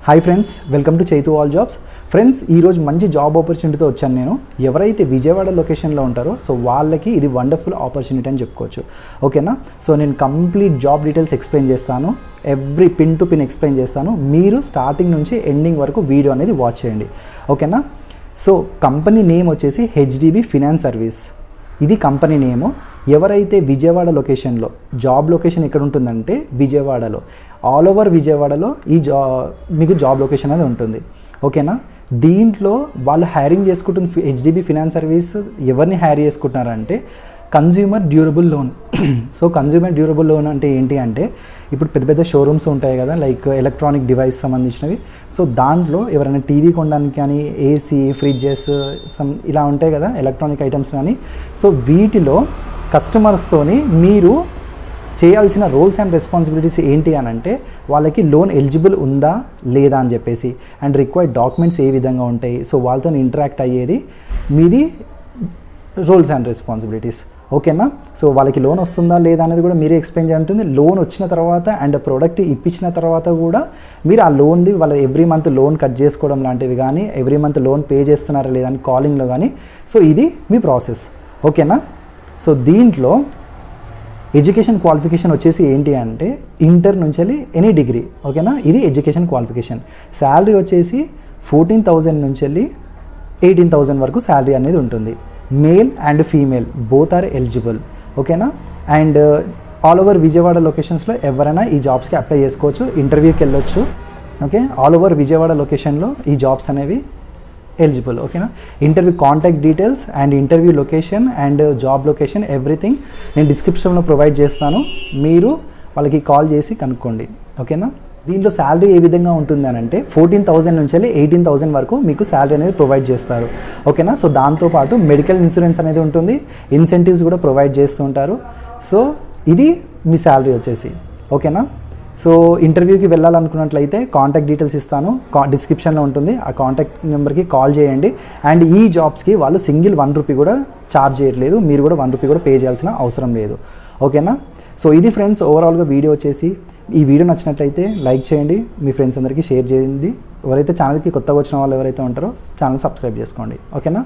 Hi friends, welcome to Chaitu all jobs. Friends, ఈరోజు మంచి job ఆపర్చునిటీతో వచ్చాను నేను. ఎవరైతే విజయవాడ లొకేషన్లో ఉంటారో సో వాళ్ళకి ఇది వండర్ఫుల్ ఆపర్చునిటీ అని చెప్పుకోవచ్చు. ఓకేనా? సో నేను కంప్లీట్ జాబ్ డీటెయిల్స్ ఎక్స్ప్లెయిన్ చేస్తాను, every pin to pin explain చేస్తాను. మీరు స్టార్టింగ్ నుంచి ఎండింగ్ వరకు వీడియో అనేది వాచ్ చేయండి. ఓకేనా? సో కంపెనీ నేమ్ వచ్చేసి హెచ్డిబి ఫినాన్స్ సర్వీస్, ఇది కంపెనీ నేము. ఎవరైతే విజయవాడ లొకేషన్లో, జాబ్ లొకేషన్ ఎక్కడ ఉంటుందంటే విజయవాడలో, ఆల్ ఓవర్ విజయవాడలో మీకు జాబ్ లొకేషన్ అనేది ఉంటుంది. ఓకేనా? దీంట్లో వాళ్ళు హైరింగ్ చేసుకుంటుంది హెచ్డిబి ఫినాన్స్ సర్వీస్. ఎవరిని హైర్ చేసుకుంటున్నారంటే consumer durable loan. So consumer durable loan అంటే ఏంటి అంటే, ఇప్పుడు పెద్ద పెద్ద షోరూమ్స్ ఉంటాయి కదా, లైక్ ఎలక్ట్రానిక్ డివైస్ సంబంధించినవి. సో దాంట్లో ఎవరైనా టీవీ కొనడానికి కానీ, ఏసీ, ఫ్రిడ్జెస్ ఇలా ఉంటాయి కదా ఎలక్ట్రానిక్ ఐటమ్స్ కానీ, సో వీటిలో కస్టమర్స్తోని మీరు చేయాల్సిన రోల్స్ అండ్ రెస్పాన్సిబిలిటీస్ ఏంటి అని అంటే, వాళ్ళకి లోన్ ఎలిజిబుల్ ఉందా లేదా అని చెప్పేసి, అండ్ రిక్వైర్డ్ డాక్యుమెంట్స్ ఏ విధంగా ఉంటాయి, సో వాళ్ళతో ఇంటరాక్ట్ అయ్యేది మీది రోల్స్ అండ్ రెస్పాన్సిబిలిటీస్. ఓకేనా? సో వాళ్ళకి లోన్ వస్తుందా లేదా అనేది కూడా మీరే ఎక్స్ప్లెయిన్ చేయాలంటుంది. లోన్ వచ్చిన తర్వాత అండ్ ప్రోడక్ట్ ఇప్పించిన తర్వాత కూడా మీరు ఆ లోన్ది వాళ్ళ ఎవ్రీ మంత్ లోన్ కట్ చేసుకోవడం లాంటివి కానీ, ఎవ్రీ మంత్ లోన్ పే చేస్తున్నారా లేదా అని కాలింగ్లో కానీ, సో ఇది మీ ప్రాసెస్. ఓకేనా? సో దీంట్లో ఎడ్యుకేషన్ క్వాలిఫికేషన్ వచ్చేసి ఏంటి అంటే ఇంటర్ నుంచి వెళ్ళి ఎనీ డిగ్రీ. ఓకేనా? ఇది ఎడ్యుకేషన్ క్వాలిఫికేషన్. శాలరీ వచ్చేసి 14,000 నుంచి వెళ్ళి 18,000 వరకు శాలరీ అనేది ఉంటుంది. Male and female both are eligible. ఓకేనా? అండ్ ఆల్ ఓవర్ విజయవాడ లొకేషన్స్లో ఎవరైనా ఈ జాబ్స్కి అప్లై చేసుకోవచ్చు, ఇంటర్వ్యూకి వెళ్ళొచ్చు. ఓకే? ఆల్ ఓవర్ విజయవాడ లొకేషన్లో ఈ జాబ్స్ అనేవి ఎలిజిబుల్. ఓకేనా? Interview contact details and interview location and job location everything నేను డిస్క్రిప్షన్లో ప్రొవైడ్ చేస్తాను. మీరు వాళ్ళకి కాల్ చేసి కనుక్కోండి. ఓకేనా? దీంట్లో శాలరీ ఏ విధంగా ఉంటుంది అని అంటే 14,000 నుంచి వెళ్ళి 18,000 వరకు మీకు శాలరీ అనేది ప్రొవైడ్ చేస్తారు. ఓకేనా? సో దాంతోపాటు మెడికల్ ఇన్సూరెన్స్ అనేది ఉంటుంది, ఇన్సెంటివ్స్ కూడా ప్రొవైడ్ చేస్తూ ఉంటారు. సో ఇది మీ శాలరీ వచ్చేసి. ఓకేనా? సో ఇంటర్వ్యూకి వెళ్ళాలనుకున్నట్లయితే కాంటాక్ట్ డీటెయిల్స్ ఇస్తాను, డిస్క్రిప్షన్లో ఉంటుంది. ఆ కాంటాక్ట్ నెంబర్కి కాల్ చేయండి. అండ్ ఈ జాబ్స్కి వాళ్ళు సింగిల్ ₹1 కూడా ఛార్జ్ చేయట్లేదు, మీరు కూడా ₹1 కూడా పే చేయాల్సిన అవసరం లేదు. ఓకేనా? సో ఇది ఫ్రెండ్స్ ఓవరాల్గా వీడియో వచ్చేసి. ఈ వీడియో నచ్చినట్లయితే లైక్ చేయండి, మీ ఫ్రెండ్స్ అందరికీ షేర్ చేయండి. ఎవరైతే ఛానల్కి కొత్తగా వచ్చిన వాళ్ళు ఎవరైతే ఉంటారో ఛానల్ సబ్స్క్రైబ్ చేసుకోండి. ఓకేనా?